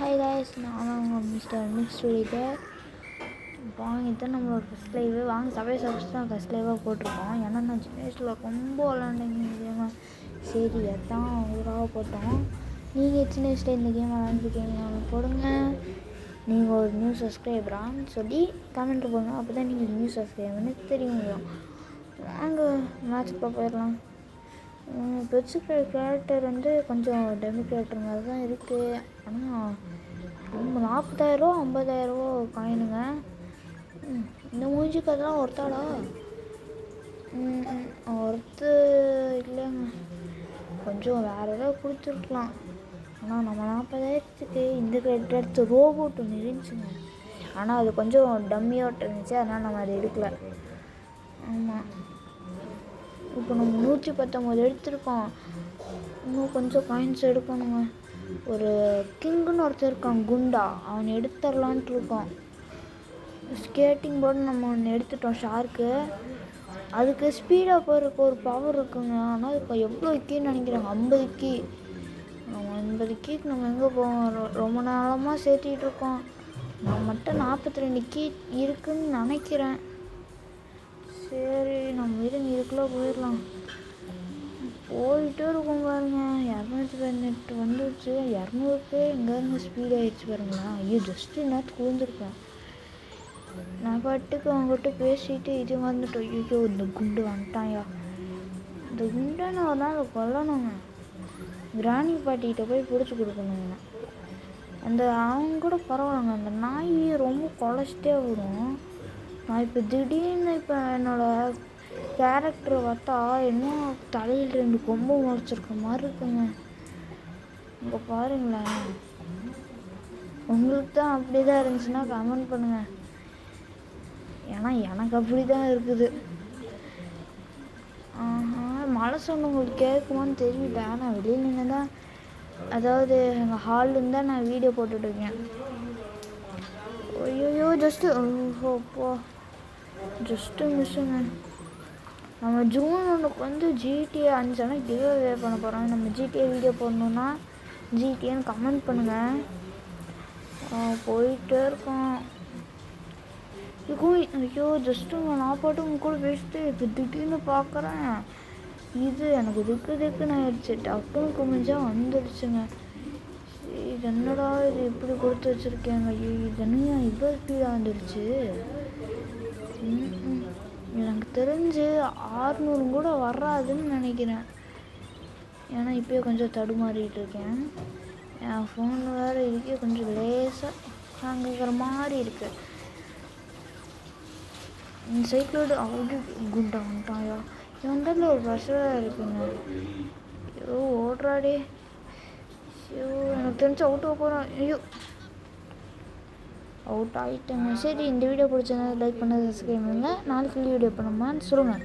Hi guys, நான் உங்கள் mister mix சொல்லிட்டேன். வாங்கிட்டு நம்மளோட ஃபஸ்ட் லைவு வாங்க சப்ஸ்கிரைப் தான் ஃபஸ்ட் லைவாக போட்டிருக்கோம். ஏன்னா நான் சின்ன வயசில் ரொம்ப விளாண்டுங்க இந்த கேமை. சரி அதான் ஊராக போட்டோம். நீங்கள் சின்ன வயசில் இந்த கேம் விளாண்டுருக்கீங்க போடுங்க. நீங்கள் ஒரு நியூ சப்ஸ்கிரைபரான்னு சொல்லி கமெண்ட் போடுங்க. அப்போ தான் நீங்கள் நியூ சப்ஸ்கிரைபர்னு தெரியும். வாங்க மேட்ச்சுக்குள்ளே போயிடலாம். பெட்ஸுக்கிற கேரக்டர் கொஞ்சம் டெமி கேரக்டர் மாதிரி தான் இருக்குது. ஆனால் நம்ம 40,000 50,000 காயினுங்க. இந்த மூஞ்சிக்கு அதெல்லாம் ஒருத்தாடா ஒருத்து இல்லைங்க. கொஞ்சம் வேறு ஏதாவது கொடுத்துருக்கலாம். ஆனால் நம்ம 40,000க்கு இந்த கேரக்டர் எடுத்து ரோபோட் ஒன்று இருந்துச்சுங்க. ஆனால் அது கொஞ்சம் டம்மியோட்டு இருந்துச்சு, அதனால் நம்ம அதை எடுக்கலை. ஆமாம், இப்போ நம்ம 119 எடுத்திருக்கோம். இன்னும் கொஞ்சம் காயின்ஸ் எடுக்கணுங்க. ஒரு கிங்குன்னு ஒருத்தர் இருக்கான் குண்டா, அவனை எடுத்துடலான்ட்டு இருக்கோம். ஸ்கேட்டிங் போர்டு நம்ம ஒன்று எடுத்துட்டோம் ஷார்க்கு. அதுக்கு ஸ்பீடாக போகிறதுக்கு ஒரு பவர் இருக்குங்க. ஆனால் இப்போ எவ்வளோ கீன்னு நினைக்கிறாங்க? 50 கீ. நம்ம 50 கீக்கு நம்ம எங்கே போவோம்? ரொம்ப நாளமாக சேர்த்திட்டு இருக்கோம். நான் மட்டும் 42 கீ இருக்குன்னு நினைக்கிறேன். சரி, நம்ம இதுக்குள்ளே போயிடலாம். போயிட்டே இருக்கும் பாருங்க. 218 வந்துடுச்சு. 200க்கு எங்கேருந்து ஸ்பீட் ஆகிடுச்சு பாருங்களா. ஐயோ, ஜஸ்ட்டு நேரத்துக்கு விழுந்துருப்பேன். நான் பாட்டுக்கு அவங்ககிட்ட பேசிட்டு இது வந்துட்டோம். ஐயோ, இந்த குண்டு வந்துட்டாயா. இந்த குண்டை நான் ஒரு நாள் கொல்லணுங்க. கிராணி பாட்டிகிட்ட போய் பிடிச்சி கொடுக்கணுங்க. அந்த அவங்க கூட பரவாயில்லைங்க. அந்த நாய் ரொம்ப குலைச்சிட்டே வரும். நான் இப்போ திடீர்னு என்னோடய கேரக்டரை பார்த்தா இன்னும் தலையில் 2 கொம்பு முளைச்சிருக்க மாதிரி இருக்குங்க. இங்கே பாருங்களேன். உங்களுக்கு தான் அப்படி தான் இருந்துச்சுன்னா கமெண்ட் பண்ணுங்கள். ஏன்னா எனக்கு அப்படி தான் இருக்குது. மழை சொன்ன உங்களுக்கு கேட்குமான்னு தெரியல. ஆனால் வெளியில் நின்று தான், அதாவது எங்கள் ஹால்லேருந்து தான் நான் வீடியோ போட்டுட்ருக்கேன். ஐயோ, ஜஸ்ட்டு மிஸ்ஸுங்க. நம்ம ஜூன் 1க்கு GTA 5 கிவ்அவே பண்ண போகிறோம். நம்ம GTA வீடியோ போடணுன்னா GTAன்னு கமெண்ட் பண்ணுங்கள். போயிட்டே இருக்கோம். ஐயோ, ஜஸ்ட்டு நான் பாட்டு உங்க கூட பேசிட்டு இப்போ திடீர்னு பார்க்குறேன். இது எனக்கு திக்குன்னு ஆயிடுச்சு. டக்குன்னு குமிஞ்சா வந்துடுச்சுங்க. இது என்னடா இது இப்படி கொடுத்து வச்சுருக்கேங்க. ஐயோ, இது என்னையா இவ்வளோ ஸ்பீடாக வந்துடுச்சு. எனக்கு தெரிஞ்சு 600 கூட வராதுன்னு நினைக்கிறேன். ஏன்னா இப்போயே கொஞ்சம் தடுமாறிட்டு இருக்கேன். என் ஃபோன் வேறு இதுக்கே கொஞ்சம் லேசாக ஹேங்கிற மாதிரி இருக்குது. இந்த சைக்கிளோடு அவ்வளோ குண்டா வந்துட்டாயா. இவன்றில் ஒரு ப்ரெஷராக இருக்குங்க. ஐயோ, ஓடுறாடே. ஐயோ, எனக்கு தெரிஞ்சு அவுட்டாக போகிறேன். ஐயோ, அவுட் ஆகிட்டேங்க. சரி, இந்த வீடியோ பிடிச்சதுனா லைக் பண்ண சப்ஸ்கிரைப் பண்ணுங்கள். நாளைக்கு வீடியோ பண்ணுமான்னு சொல்லுங்கள்.